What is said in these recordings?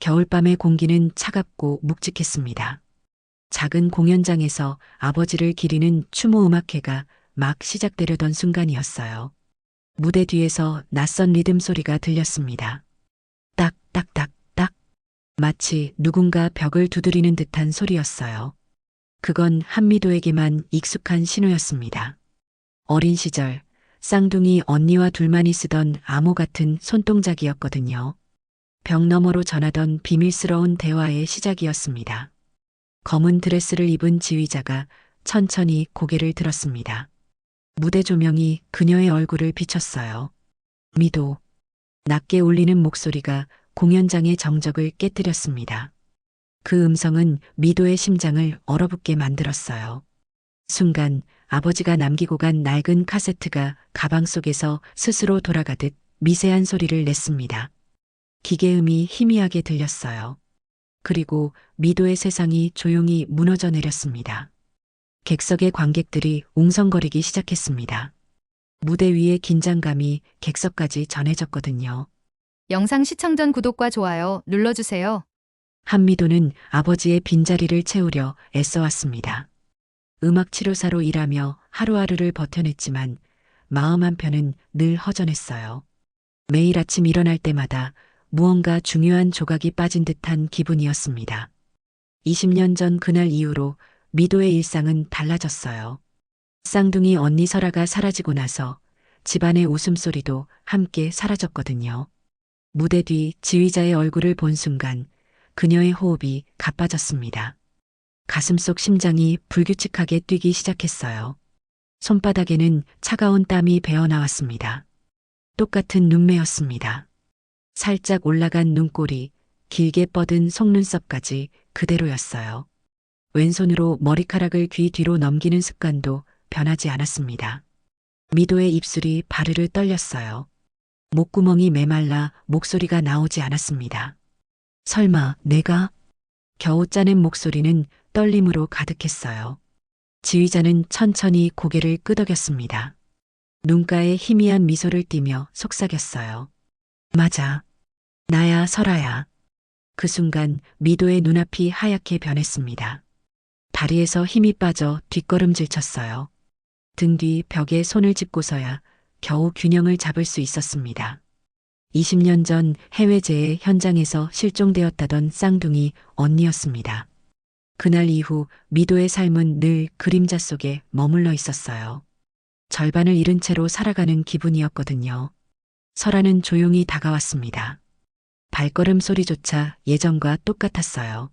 겨울밤의 공기는 차갑고 묵직했습니다. 작은 공연장에서 아버지를 기리는 추모 음악회가 막 시작되려던 순간이었어요. 무대 뒤에서 낯선 리듬 소리가 들렸습니다. 딱, 딱, 딱, 딱. 마치 누군가 벽을 두드리는 듯한 소리였어요. 그건 한미도에게만 익숙한 신호였습니다. 어린 시절, 쌍둥이 언니와 둘만이 쓰던 암호 같은 손동작이었거든요. 벽 너머로 전하던 비밀스러운 대화의 시작이었습니다. 검은 드레스를 입은 지휘자가 천천히 고개를 들었습니다. 무대 조명이 그녀의 얼굴을 비췄어요. 미도. 낮게 울리는 목소리가 공연장의 정적을 깨뜨렸습니다. 그 음성은 미도의 심장을 얼어붙게 만들었어요. 순간 아버지가 남기고 간 낡은 카세트가 가방 속에서 스스로 돌아가듯 미세한 소리를 냈습니다. 기계음이 희미하게 들렸어요. 그리고 미도의 세상이 조용히 무너져 내렸습니다. 객석의 관객들이 웅성거리기 시작했습니다. 무대 위의 긴장감이 객석까지 전해졌거든요. 영상 시청 전 구독과 좋아요 눌러주세요. 한미도는 아버지의 빈자리를 채우려 애써왔습니다. 음악 치료사로 일하며 하루하루를 버텨냈지만 마음 한편은 늘 허전했어요. 매일 아침 일어날 때마다 무언가 중요한 조각이 빠진 듯한 기분이었습니다. 20년 전 그날 이후로 미도의 일상은 달라졌어요. 쌍둥이 언니 설아가 사라지고 나서 집안의 웃음소리도 함께 사라졌거든요. 무대 뒤 지휘자의 얼굴을 본 순간 그녀의 호흡이 가빠졌습니다. 가슴속 심장이 불규칙하게 뛰기 시작했어요. 손바닥에는 차가운 땀이 배어나왔습니다. 똑같은 눈매였습니다. 살짝 올라간 눈꼬리, 길게 뻗은 속눈썹까지 그대로였어요. 왼손으로 머리카락을 귀 뒤로 넘기는 습관도 변하지 않았습니다. 미도의 입술이 바르르 떨렸어요. 목구멍이 메말라 목소리가 나오지 않았습니다. 설마 내가? 겨우 짜낸 목소리는 떨림으로 가득했어요. 지휘자는 천천히 고개를 끄덕였습니다. 눈가에 희미한 미소를 띠며 속삭였어요. 맞아. 나야 설아야. 그 순간 미도의 눈앞이 하얗게 변했습니다. 다리에서 힘이 빠져 뒷걸음질 쳤어요. 등 뒤 벽에 손을 짚고서야 겨우 균형을 잡을 수 있었습니다. 20년 전 해외재해 현장에서 실종되었다던 쌍둥이 언니였습니다. 그날 이후 미도의 삶은 늘 그림자 속에 머물러 있었어요. 절반을 잃은 채로 살아가는 기분이었거든요. 설아는 조용히 다가왔습니다. 발걸음 소리조차 예전과 똑같았어요.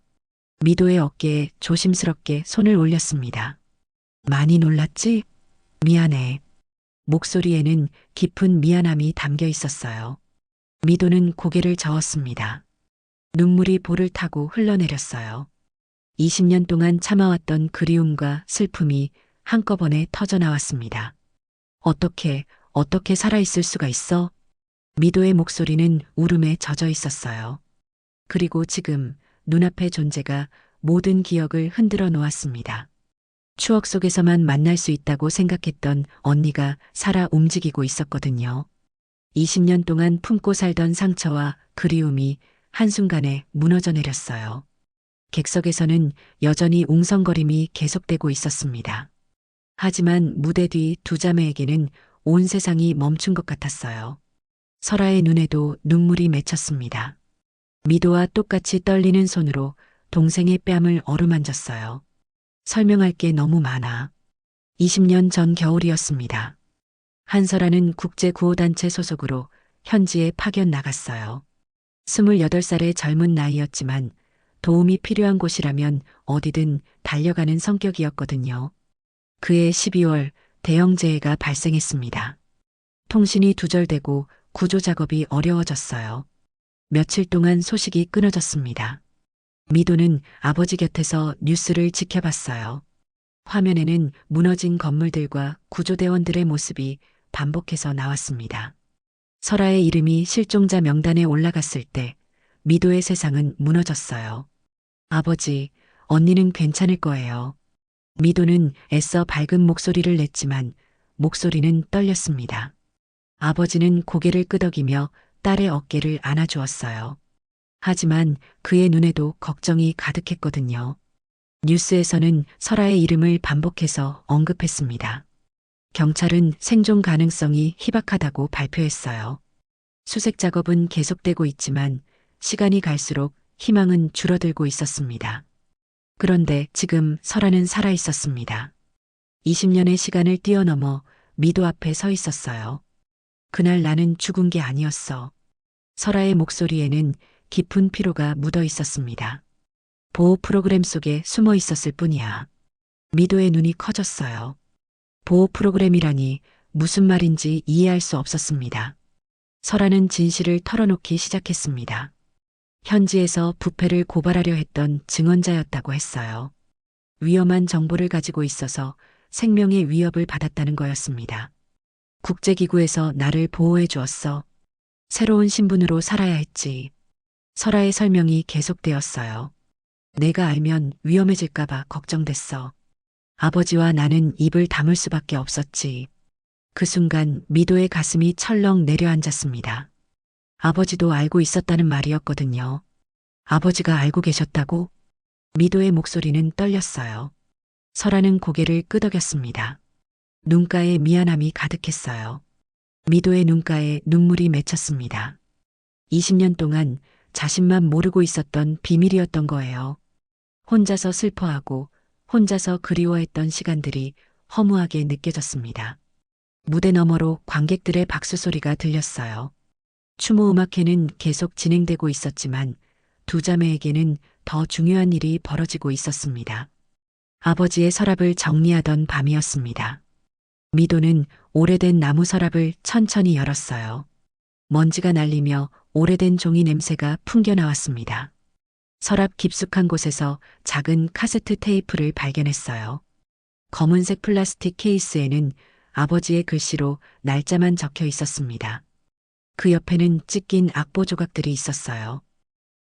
미도의 어깨에 조심스럽게 손을 올렸습니다. 많이 놀랐지? 미안해. 목소리에는 깊은 미안함이 담겨 있었어요. 미도는 고개를 저었습니다. 눈물이 볼을 타고 흘러내렸어요. 20년 동안 참아왔던 그리움과 슬픔이 한꺼번에 터져나왔습니다. 어떻게 살아있을 수가 있어? 미도의 목소리는 울음에 젖어 있었어요. 그리고 지금 눈앞의 존재가 모든 기억을 흔들어 놓았습니다. 추억 속에서만 만날 수 있다고 생각했던 언니가 살아 움직이고 있었거든요. 20년 동안 품고 살던 상처와 그리움이 한순간에 무너져 내렸어요. 객석에서는 여전히 웅성거림이 계속되고 있었습니다. 하지만 무대 뒤 두 자매에게는 온 세상이 멈춘 것 같았어요. 설아의 눈에도 눈물이 맺혔습니다. 미도와 똑같이 떨리는 손으로 동생의 뺨을 어루만졌어요. 설명할 게 너무 많아. 20년 전 겨울이었습니다. 한설아는 국제구호단체 소속으로 현지에 파견 나갔어요. 28살의 젊은 나이였지만 도움이 필요한 곳이라면 어디든 달려가는 성격이었거든요. 그해 12월 대형재해가 발생했습니다. 통신이 두절되고 구조 작업이 어려워졌어요. 며칠 동안 소식이 끊어졌습니다. 미도는 아버지 곁에서 뉴스를 지켜봤어요. 화면에는 무너진 건물들과 구조대원들의 모습이 반복해서 나왔습니다. 설아의 이름이 실종자 명단에 올라갔을 때 미도의 세상은 무너졌어요. 아버지, 언니는 괜찮을 거예요. 미도는 애써 밝은 목소리를 냈지만 목소리는 떨렸습니다. 아버지는 고개를 끄덕이며 딸의 어깨를 안아주었어요. 하지만 그의 눈에도 걱정이 가득했거든요. 뉴스에서는 설아의 이름을 반복해서 언급했습니다. 경찰은 생존 가능성이 희박하다고 발표했어요. 수색 작업은 계속되고 있지만 시간이 갈수록 희망은 줄어들고 있었습니다. 그런데 지금 설아는 살아 있었습니다. 20년의 시간을 뛰어넘어 미도 앞에 서 있었어요. 그날 나는 죽은 게 아니었어. 설아의 목소리에는 깊은 피로가 묻어 있었습니다. 보호 프로그램 속에 숨어 있었을 뿐이야. 미도의 눈이 커졌어요. 보호 프로그램이라니 무슨 말인지 이해할 수 없었습니다. 설아는 진실을 털어놓기 시작했습니다. 현지에서 부패를 고발하려 했던 증언자였다고 했어요. 위험한 정보를 가지고 있어서 생명의 위협을 받았다는 거였습니다. 국제기구에서 나를 보호해 주었어. 새로운 신분으로 살아야 했지. 설아의 설명이 계속되었어요. 내가 알면 위험해질까봐 걱정됐어. 아버지와 나는 입을 다물 수밖에 없었지. 그 순간 미도의 가슴이 철렁 내려앉았습니다. 아버지도 알고 있었다는 말이었거든요. 아버지가 알고 계셨다고? 미도의 목소리는 떨렸어요. 설아는 고개를 끄덕였습니다. 눈가에 미안함이 가득했어요. 미도의 눈가에 눈물이 맺혔습니다. 20년 동안 자신만 모르고 있었던 비밀이었던 거예요. 혼자서 슬퍼하고 혼자서 그리워했던 시간들이 허무하게 느껴졌습니다. 무대 너머로 관객들의 박수 소리가 들렸어요. 추모 음악회는 계속 진행되고 있었지만 두 자매에게는 더 중요한 일이 벌어지고 있었습니다. 아버지의 서랍을 정리하던 밤이었습니다. 미도는 오래된 나무 서랍을 천천히 열었어요. 먼지가 날리며 오래된 종이 냄새가 풍겨나왔습니다. 서랍 깊숙한 곳에서 작은 카세트 테이프를 발견했어요. 검은색 플라스틱 케이스에는 아버지의 글씨로 날짜만 적혀 있었습니다. 그 옆에는 찢긴 악보 조각들이 있었어요.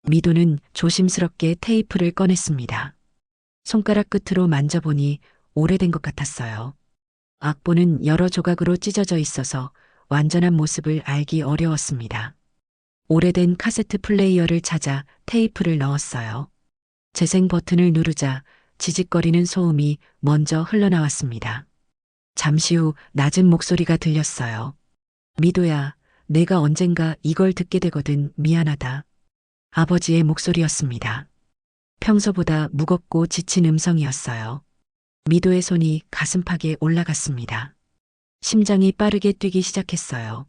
미도는 조심스럽게 테이프를 꺼냈습니다. 손가락 끝으로 만져보니 오래된 것 같았어요. 악보는 여러 조각으로 찢어져 있어서 완전한 모습을 알기 어려웠습니다. 오래된 카세트 플레이어를 찾아 테이프를 넣었어요. 재생 버튼을 누르자 지직거리는 소음이 먼저 흘러나왔습니다. 잠시 후 낮은 목소리가 들렸어요. 미도야, 내가 언젠가 이걸 듣게 되거든 미안하다. 아버지의 목소리였습니다. 평소보다 무겁고 지친 음성이었어요. 미도의 손이 가슴팍에 올라갔습니다. 심장이 빠르게 뛰기 시작했어요.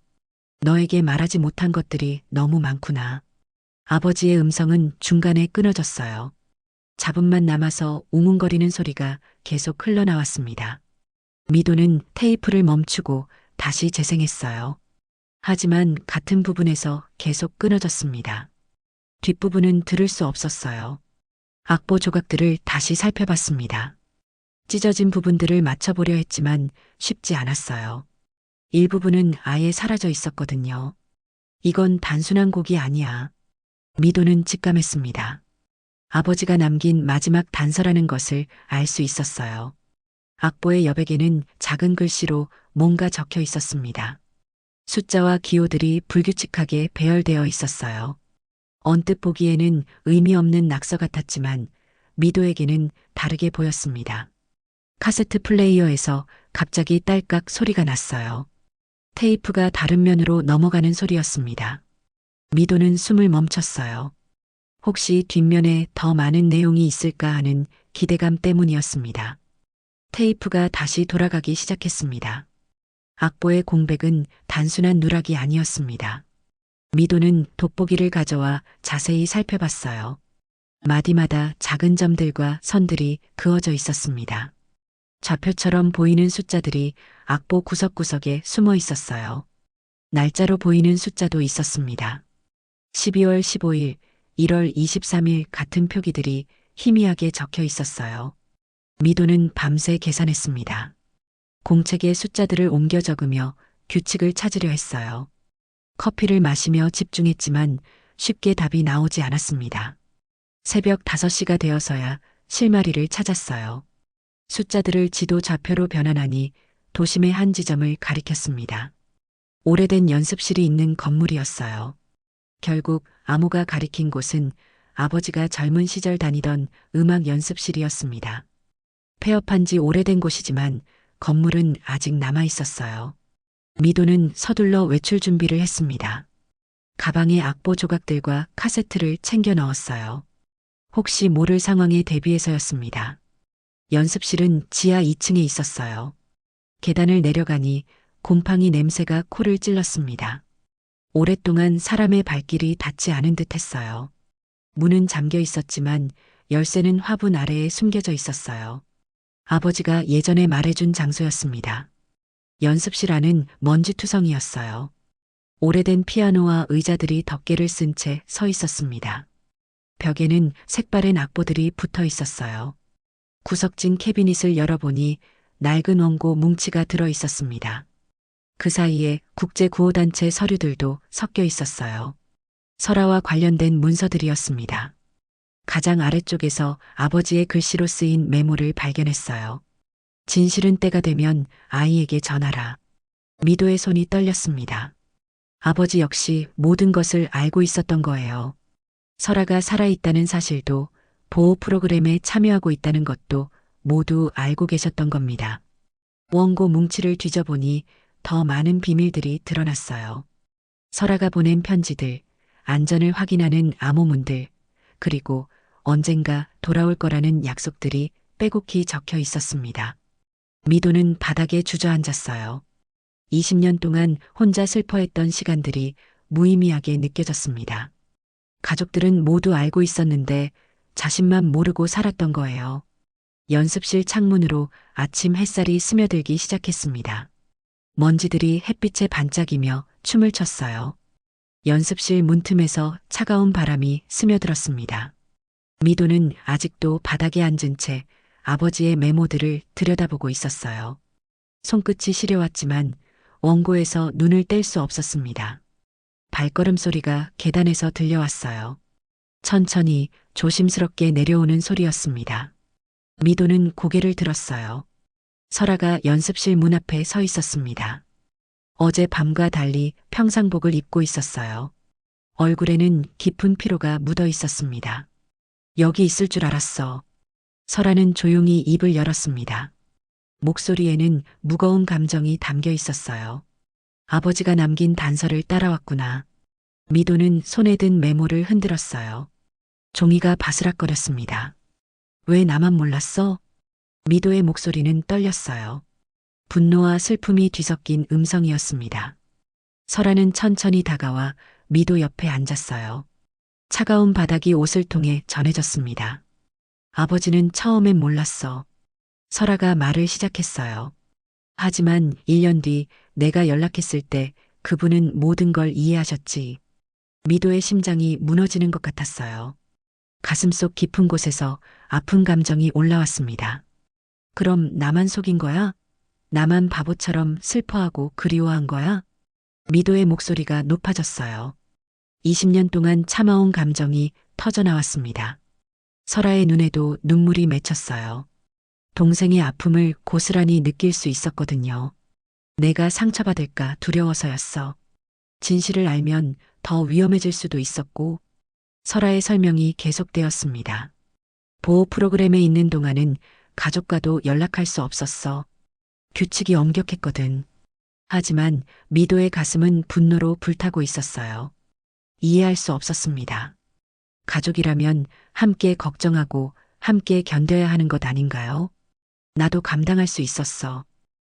너에게 말하지 못한 것들이 너무 많구나. 아버지의 음성은 중간에 끊어졌어요. 잡음만 남아서 웅웅거리는 소리가 계속 흘러나왔습니다. 미도는 테이프를 멈추고 다시 재생했어요. 하지만 같은 부분에서 계속 끊어졌습니다. 뒷부분은 들을 수 없었어요. 악보 조각들을 다시 살펴봤습니다. 찢어진 부분들을 맞춰보려 했지만 쉽지 않았어요. 일부분은 아예 사라져 있었거든요. 이건 단순한 곡이 아니야. 미도는 직감했습니다. 아버지가 남긴 마지막 단서라는 것을 알 수 있었어요. 악보의 여백에는 작은 글씨로 뭔가 적혀 있었습니다. 숫자와 기호들이 불규칙하게 배열되어 있었어요. 언뜻 보기에는 의미 없는 낙서 같았지만 미도에게는 다르게 보였습니다. 카세트 플레이어에서 갑자기 딸깍 소리가 났어요. 테이프가 다른 면으로 넘어가는 소리였습니다. 미도는 숨을 멈췄어요. 혹시 뒷면에 더 많은 내용이 있을까 하는 기대감 때문이었습니다. 테이프가 다시 돌아가기 시작했습니다. 악보의 공백은 단순한 누락이 아니었습니다. 미도는 돋보기를 가져와 자세히 살펴봤어요. 마디마다 작은 점들과 선들이 그어져 있었습니다. 좌표처럼 보이는 숫자들이 악보 구석구석에 숨어 있었어요. 날짜로 보이는 숫자도 있었습니다. 12월 15일, 1월 23일 같은 표기들이 희미하게 적혀 있었어요. 미도는 밤새 계산했습니다. 공책에 숫자들을 옮겨 적으며 규칙을 찾으려 했어요. 커피를 마시며 집중했지만 쉽게 답이 나오지 않았습니다. 새벽 5시가 되어서야 실마리를 찾았어요. 숫자들을 지도 좌표로 변환하니 도심의 한 지점을 가리켰습니다. 오래된 연습실이 있는 건물이었어요. 결국 암호가 가리킨 곳은 아버지가 젊은 시절 다니던 음악 연습실이었습니다. 폐업한 지 오래된 곳이지만 건물은 아직 남아 있었어요. 미도는 서둘러 외출 준비를 했습니다. 가방에 악보 조각들과 카세트를 챙겨 넣었어요. 혹시 모를 상황에 대비해서였습니다. 연습실은 지하 2층에 있었어요. 계단을 내려가니 곰팡이 냄새가 코를 찔렀습니다. 오랫동안 사람의 발길이 닿지 않은 듯 했어요. 문은 잠겨 있었지만 열쇠는 화분 아래에 숨겨져 있었어요. 아버지가 예전에 말해준 장소였습니다. 연습실 안은 먼지투성이었어요. 오래된 피아노와 의자들이 덮개를 쓴 채 서 있었습니다. 벽에는 색바랜 악보들이 붙어 있었어요. 구석진 캐비닛을 열어보니 낡은 원고 뭉치가 들어 있었습니다. 그 사이에 국제구호단체 서류들도 섞여 있었어요. 설화와 관련된 문서들이었습니다. 가장 아래쪽에서 아버지의 글씨로 쓰인 메모를 발견했어요. 진실은 때가 되면 아이에게 전하라. 미도의 손이 떨렸습니다. 아버지 역시 모든 것을 알고 있었던 거예요. 설아가 살아있다는 사실도 보호 프로그램에 참여하고 있다는 것도 모두 알고 계셨던 겁니다. 원고 뭉치를 뒤져보니 더 많은 비밀들이 드러났어요. 설아가 보낸 편지들, 안전을 확인하는 암호문들, 그리고 언젠가 돌아올 거라는 약속들이 빼곡히 적혀 있었습니다. 미도는 바닥에 주저앉았어요. 20년 동안 혼자 슬퍼했던 시간들이 무의미하게 느껴졌습니다. 가족들은 모두 알고 있었는데 자신만 모르고 살았던 거예요. 연습실 창문으로 아침 햇살이 스며들기 시작했습니다. 먼지들이 햇빛에 반짝이며 춤을 췄어요. 연습실 문틈에서 차가운 바람이 스며들었습니다. 미도는 아직도 바닥에 앉은 채 아버지의 메모들을 들여다보고 있었어요. 손끝이 시려왔지만 원고에서 눈을 뗄 수 없었습니다. 발걸음 소리가 계단에서 들려왔어요. 천천히 조심스럽게 내려오는 소리였습니다. 미도는 고개를 들었어요. 설아가 연습실 문 앞에 서 있었습니다. 어제 밤과 달리 평상복을 입고 있었어요. 얼굴에는 깊은 피로가 묻어 있었습니다. 여기 있을 줄 알았어. 설아는 조용히 입을 열었습니다. 목소리에는 무거운 감정이 담겨 있었어요. 아버지가 남긴 단서를 따라왔구나. 미도는 손에 든 메모를 흔들었어요. 종이가 바스락거렸습니다. 왜 나만 몰랐어? 미도의 목소리는 떨렸어요. 분노와 슬픔이 뒤섞인 음성이었습니다. 설아는 천천히 다가와 미도 옆에 앉았어요. 차가운 바닥이 옷을 통해 전해졌습니다. 아버지는 처음엔 몰랐어. 설아가 말을 시작했어요. 하지만 1년 뒤 내가 연락했을 때 그분은 모든 걸 이해하셨지. 미도의 심장이 무너지는 것 같았어요. 가슴속 깊은 곳에서 아픈 감정이 올라왔습니다. 그럼 나만 속인 거야? 나만 바보처럼 슬퍼하고 그리워한 거야? 미도의 목소리가 높아졌어요. 20년 동안 참아온 감정이 터져나왔습니다. 설아의 눈에도 눈물이 맺혔어요. 동생의 아픔을 고스란히 느낄 수 있었거든요. 내가 상처받을까 두려워서였어. 진실을 알면 더 위험해질 수도 있었고, 설아의 설명이 계속되었습니다. 보호 프로그램에 있는 동안은 가족과도 연락할 수 없었어. 규칙이 엄격했거든. 하지만 미도의 가슴은 분노로 불타고 있었어요. 이해할 수 없었습니다. 가족이라면 함께 걱정하고 함께 견뎌야 하는 것 아닌가요? 나도 감당할 수 있었어.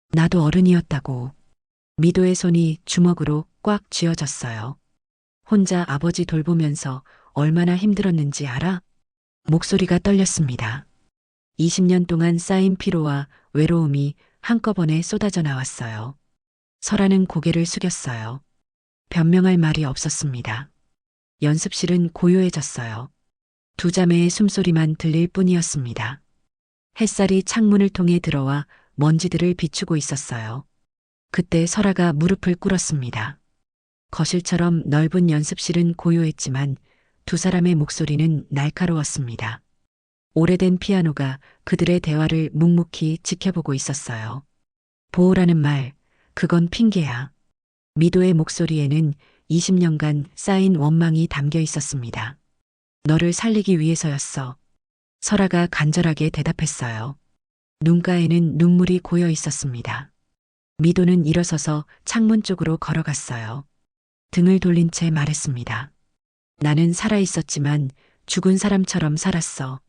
나도 어른이었다고. 미도의 손이 주먹으로 꽉 쥐어졌어요. 혼자 아버지 돌보면서 얼마나 힘들었는지 알아? 목소리가 떨렸습니다. 20년 동안 쌓인 피로와 외로움이 한꺼번에 쏟아져 나왔어요. 설아는 고개를 숙였어요. 변명할 말이 없었습니다. 연습실은 고요해졌어요. 두 자매의 숨소리만 들릴 뿐이었습니다. 햇살이 창문을 통해 들어와 먼지들을 비추고 있었어요. 그때 설아가 무릎을 꿇었습니다. 거실처럼 넓은 연습실은 고요했지만 두 사람의 목소리는 날카로웠습니다. 오래된 피아노가 그들의 대화를 묵묵히 지켜보고 있었어요. 보호라는 말, 그건 핑계야. 미도의 목소리에는 20년간 쌓인 원망이 담겨 있었습니다. 너를 살리기 위해서였어. 설아가 간절하게 대답했어요. 눈가에는 눈물이 고여 있었습니다. 미도는 일어서서 창문 쪽으로 걸어갔어요. 등을 돌린 채 말했습니다. 나는 살아 있었지만 죽은 사람처럼 살았어.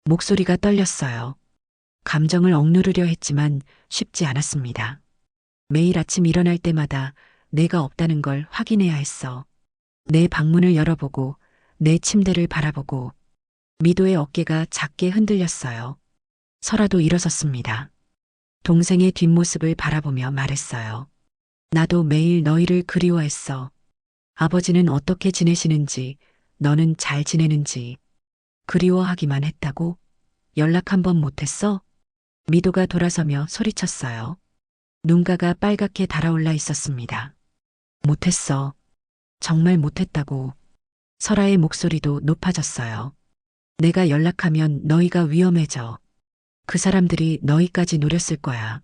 목소리가 떨렸어요. 감정을 억누르려 했지만 쉽지 않았습니다. 매일 아침 일어날 때마다 내가 없다는 걸 확인해야 했어. 내 방문을 열어보고 내 침대를 바라보고. 미도의 어깨가 작게 흔들렸어요. 설아도 일어섰습니다. 동생의 뒷모습을 바라보며 말했어요. 나도 매일 너희를 그리워했어. 아버지는 어떻게 지내시는지, 너는 잘 지내는지. 그리워하기만 했다고? 연락 한 번 못했어? 미도가 돌아서며 소리쳤어요. 눈가가 빨갛게 달아올라 있었습니다. 못했어. 정말 못했다고. 설아의 목소리도 높아졌어요. 내가 연락하면 너희가 위험해져. 그 사람들이 너희까지 노렸을 거야.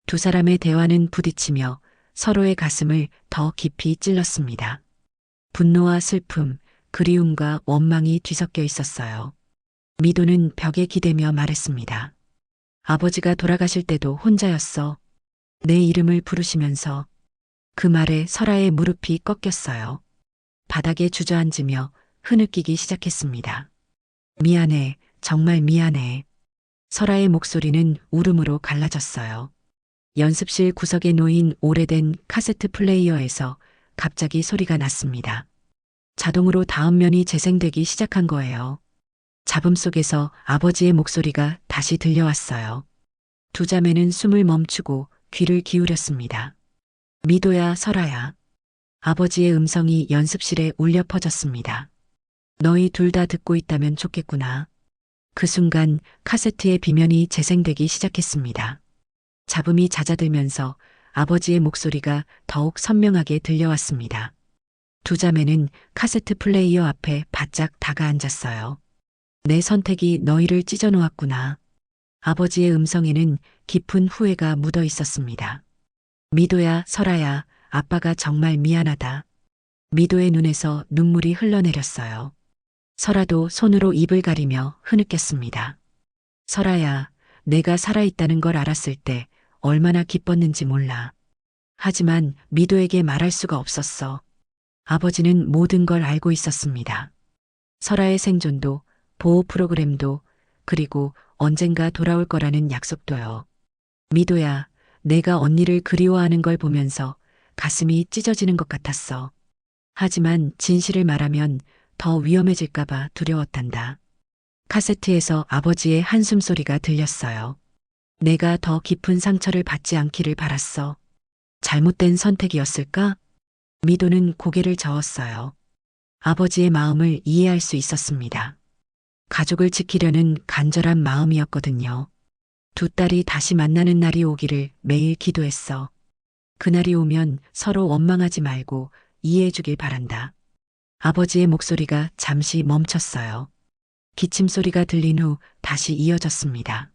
두 사람의 대화는 부딪히며 서로의 가슴을 더 깊이 찔렀습니다. 분노와 슬픔, 그리움과 원망이 뒤섞여 있었어요. 미도는 벽에 기대며 말했습니다. 아버지가 돌아가실 때도 혼자였어. 내 이름을 부르시면서. 그 말에 설아의 무릎이 꺾였어요. 바닥에 주저앉으며 흐느끼기 시작했습니다. 미안해, 정말 미안해. 설아의 목소리는 울음으로 갈라졌어요. 연습실 구석에 놓인 오래된 카세트 플레이어에서 갑자기 소리가 났습니다. 자동으로 다음 면이 재생되기 시작한 거예요. 잡음 속에서 아버지의 목소리가 다시 들려왔어요. 두 자매는 숨을 멈추고 귀를 기울였습니다. 미도야, 설아야. 아버지의 음성이 연습실에 울려 퍼졌습니다. 너희 둘 다 듣고 있다면 좋겠구나. 그 순간 카세트의 비면이 재생되기 시작했습니다. 잡음이 잦아들면서 아버지의 목소리가 더욱 선명하게 들려왔습니다. 두 자매는 카세트 플레이어 앞에 바짝 다가앉았어요. 내 선택이 너희를 찢어놓았구나. 아버지의 음성에는 깊은 후회가 묻어 있었습니다. 미도야, 설아야, 아빠가 정말 미안하다. 미도의 눈에서 눈물이 흘러내렸어요. 설아도 손으로 입을 가리며 흐느꼈습니다. 설아야, 내가 살아있다는 걸 알았을 때 얼마나 기뻤는지 몰라. 하지만 미도에게 말할 수가 없었어. 아버지는 모든 걸 알고 있었습니다. 설아의 생존도, 보호 프로그램도, 그리고 언젠가 돌아올 거라는 약속도요. 미도야, 내가 언니를 그리워하는 걸 보면서 가슴이 찢어지는 것 같았어. 하지만 진실을 말하면 더 위험해질까봐 두려웠단다. 카세트에서 아버지의 한숨 소리가 들렸어요. 내가 더 깊은 상처를 받지 않기를 바랐어. 잘못된 선택이었을까? 미도는 고개를 저었어요. 아버지의 마음을 이해할 수 있었습니다. 가족을 지키려는 간절한 마음이었거든요. 두 딸이 다시 만나는 날이 오기를 매일 기도했어. 그날이 오면 서로 원망하지 말고 이해해주길 바란다. 아버지의 목소리가 잠시 멈췄어요. 기침 소리가 들린 후 다시 이어졌습니다.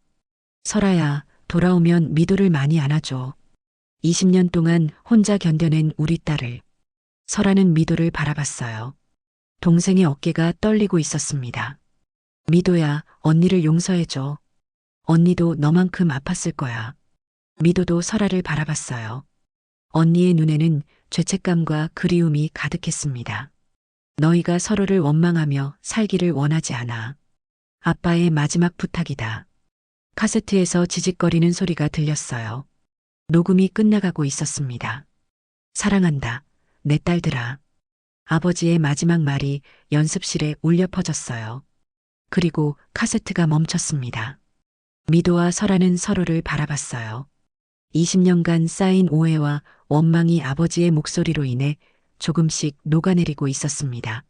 설아야, 돌아오면 미도를 많이 안아줘. 20년 동안 혼자 견뎌낸 우리 딸을. 설아는 미도를 바라봤어요. 동생의 어깨가 떨리고 있었습니다. 미도야, 언니를 용서해줘. 언니도 너만큼 아팠을 거야. 미도도 설아를 바라봤어요. 언니의 눈에는 죄책감과 그리움이 가득했습니다. 너희가 서로를 원망하며 살기를 원하지 않아. 아빠의 마지막 부탁이다. 카세트에서 지직거리는 소리가 들렸어요. 녹음이 끝나가고 있었습니다. 사랑한다, 내 딸들아. 아버지의 마지막 말이 연습실에 울려 퍼졌어요. 그리고 카세트가 멈췄습니다. 미도와 설아는 서로를 바라봤어요. 20년간 쌓인 오해와 원망이 아버지의 목소리로 인해 조금씩 녹아내리고 있었습니다.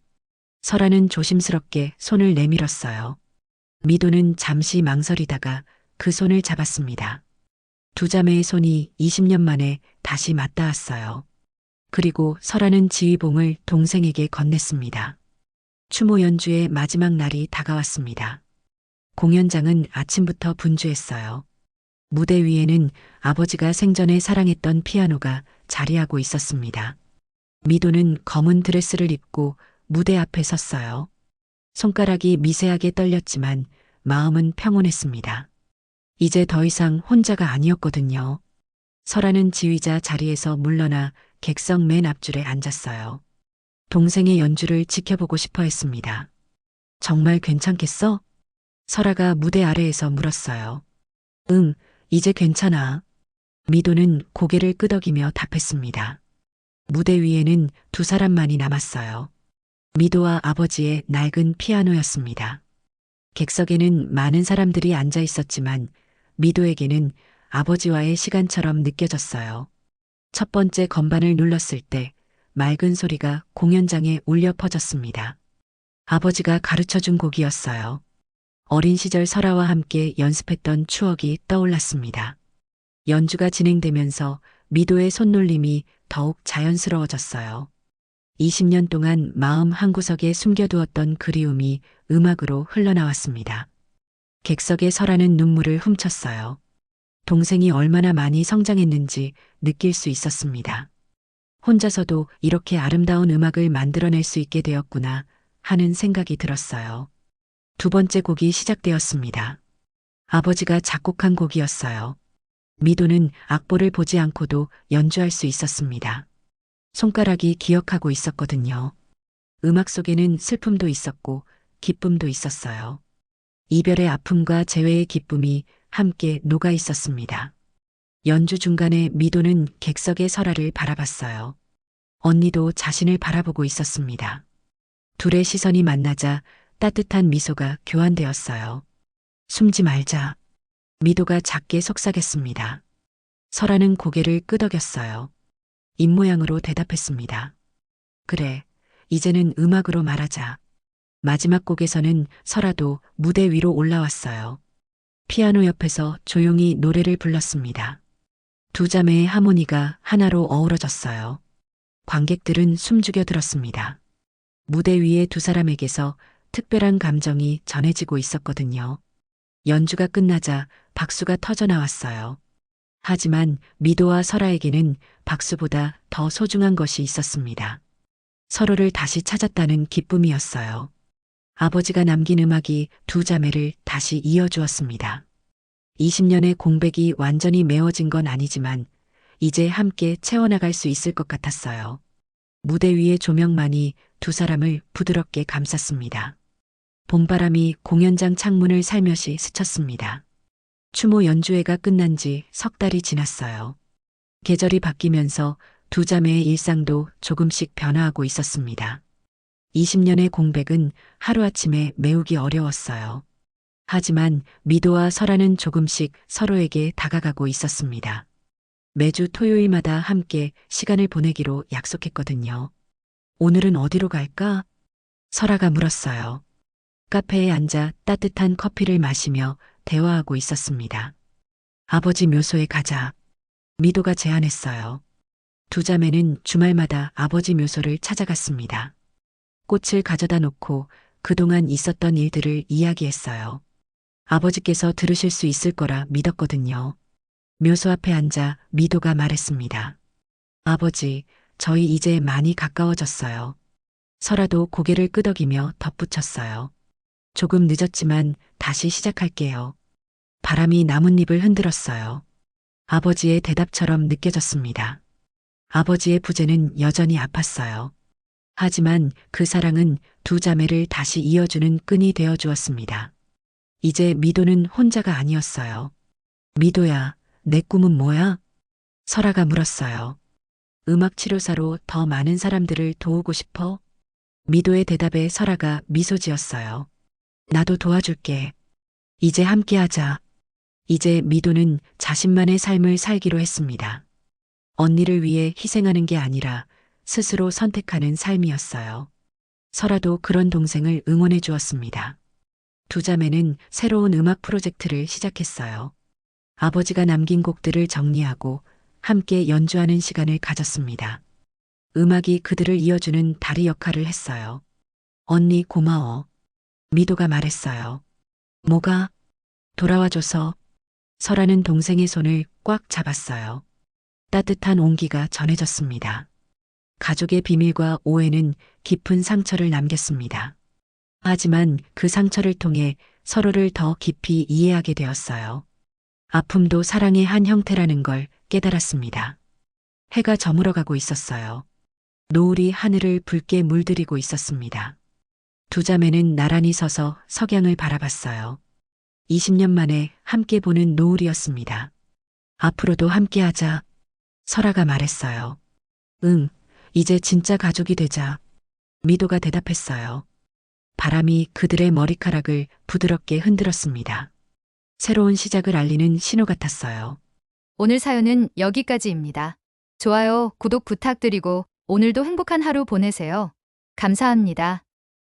설아는 조심스럽게 손을 내밀었어요. 미도는 잠시 망설이다가 그 손을 잡았습니다. 두 자매의 손이 20년 만에 다시 맞닿았어요. 그리고 설아는 지휘봉을 동생에게 건넸습니다. 추모 연주의 마지막 날이 다가왔습니다. 공연장은 아침부터 분주했어요. 무대 위에는 아버지가 생전에 사랑했던 피아노가 자리하고 있었습니다. 미도는 검은 드레스를 입고 무대 앞에 섰어요. 손가락이 미세하게 떨렸지만 마음은 평온했습니다. 이제 더 이상 혼자가 아니었거든요. 설아는 지휘자 자리에서 물러나 객석 맨 앞줄에 앉았어요. 동생의 연주를 지켜보고 싶어 했습니다. 정말 괜찮겠어? 설아가 무대 아래에서 물었어요. 응, 이제 괜찮아. 미도는 고개를 끄덕이며 답했습니다. 무대 위에는 두 사람만이 남았어요. 미도와 아버지의 낡은 피아노였습니다. 객석에는 많은 사람들이 앉아 있었지만 미도에게는 아버지와의 시간처럼 느껴졌어요. 첫 번째 건반을 눌렀을 때 맑은 소리가 공연장에 울려 퍼졌습니다. 아버지가 가르쳐 준 곡이었어요. 어린 시절 설아와 함께 연습했던 추억이 떠올랐습니다. 연주가 진행되면서 미도의 손놀림이 더욱 자연스러워졌어요. 20년 동안 마음 한구석에 숨겨두었던 그리움이 음악으로 흘러나왔습니다. 객석에 설아는 눈물을 훔쳤어요. 동생이 얼마나 많이 성장했는지 느낄 수 있었습니다. 혼자서도 이렇게 아름다운 음악을 만들어낼 수 있게 되었구나 하는 생각이 들었어요. 두 번째 곡이 시작되었습니다. 아버지가 작곡한 곡이었어요. 미도는 악보를 보지 않고도 연주할 수 있었습니다. 손가락이 기억하고 있었거든요. 음악 속에는 슬픔도 있었고 기쁨도 있었어요. 이별의 아픔과 재회의 기쁨이 함께 녹아 있었습니다. 연주 중간에 미도는 객석의 설아를 바라봤어요. 언니도 자신을 바라보고 있었습니다. 둘의 시선이 만나자 따뜻한 미소가 교환되었어요. 숨지 말자. 미도가 작게 속삭였습니다. 설아는 고개를 끄덕였어요. 입모양으로 대답했습니다. 그래, 이제는 음악으로 말하자. 마지막 곡에서는 설아도 무대 위로 올라왔어요. 피아노 옆에서 조용히 노래를 불렀습니다. 두 자매의 하모니가 하나로 어우러졌어요. 관객들은 숨죽여 들었습니다. 무대 위의 두 사람에게서 특별한 감정이 전해지고 있었거든요. 연주가 끝나자 박수가 터져 나왔어요. 하지만 미도와 설아에게는 박수보다 더 소중한 것이 있었습니다. 서로를 다시 찾았다는 기쁨이었어요. 아버지가 남긴 음악이 두 자매를 다시 이어주었습니다. 20년의 공백이 완전히 메워진 건 아니지만 이제 함께 채워나갈 수 있을 것 같았어요. 무대 위의 조명만이 두 사람을 부드럽게 감쌌습니다. 봄바람이 공연장 창문을 살며시 스쳤습니다. 추모 연주회가 끝난 지 석 달이 지났어요. 계절이 바뀌면서 두 자매의 일상도 조금씩 변화하고 있었습니다. 20년의 공백은 하루아침에 메우기 어려웠어요. 하지만 미도와 설아는 조금씩 서로에게 다가가고 있었습니다. 매주 토요일마다 함께 시간을 보내기로 약속했거든요. 오늘은 어디로 갈까? 설아가 물었어요. 카페에 앉아 따뜻한 커피를 마시며 대화하고 있었습니다. 아버지 묘소에 가자. 미도가 제안했어요. 두 자매는 주말마다 아버지 묘소를 찾아갔습니다. 꽃을 가져다 놓고 그동안 있었던 일들을 이야기했어요. 아버지께서 들으실 수 있을 거라 믿었거든요. 묘소 앞에 앉아 미도가 말했습니다. 아버지, 저희 이제 많이 가까워졌어요. 설아도 고개를 끄덕이며 덧붙였어요. 조금 늦었지만 다시 시작할게요. 바람이 나뭇잎을 흔들었어요. 아버지의 대답처럼 느껴졌습니다. 아버지의 부재는 여전히 아팠어요. 하지만 그 사랑은 두 자매를 다시 이어주는 끈이 되어 주었습니다. 이제 미도는 혼자가 아니었어요. 미도야, 내 꿈은 뭐야? 설아가 물었어요. 음악 치료사로 더 많은 사람들을 도우고 싶어? 미도의 대답에 설아가 미소 지었어요. 나도 도와줄게. 이제 함께하자. 이제 미도는 자신만의 삶을 살기로 했습니다. 언니를 위해 희생하는 게 아니라 스스로 선택하는 삶이었어요. 설아도 그런 동생을 응원해 주었습니다. 두 자매는 새로운 음악 프로젝트를 시작했어요. 아버지가 남긴 곡들을 정리하고 함께 연주하는 시간을 가졌습니다. 음악이 그들을 이어주는 다리 역할을 했어요. 언니 고마워. 미도가 말했어요. 뭐가? 돌아와줘서. 설아는 동생의 손을 꽉 잡았어요. 따뜻한 온기가 전해졌습니다. 가족의 비밀과 오해는 깊은 상처를 남겼습니다. 하지만 그 상처를 통해 서로를 더 깊이 이해하게 되었어요. 아픔도 사랑의 한 형태라는 걸 깨달았습니다. 해가 저물어가고 있었어요. 노을이 하늘을 붉게 물들이고 있었습니다. 두 자매는 나란히 서서 석양을 바라봤어요. 20년 만에 함께 보는 노을이었습니다. 앞으로도 함께하자. 설아가 말했어요. 응, 이제 진짜 가족이 되자. 미도가 대답했어요. 바람이 그들의 머리카락을 부드럽게 흔들었습니다. 새로운 시작을 알리는 신호 같았어요. 오늘 사연은 여기까지입니다. 좋아요, 구독 부탁드리고 오늘도 행복한 하루 보내세요. 감사합니다.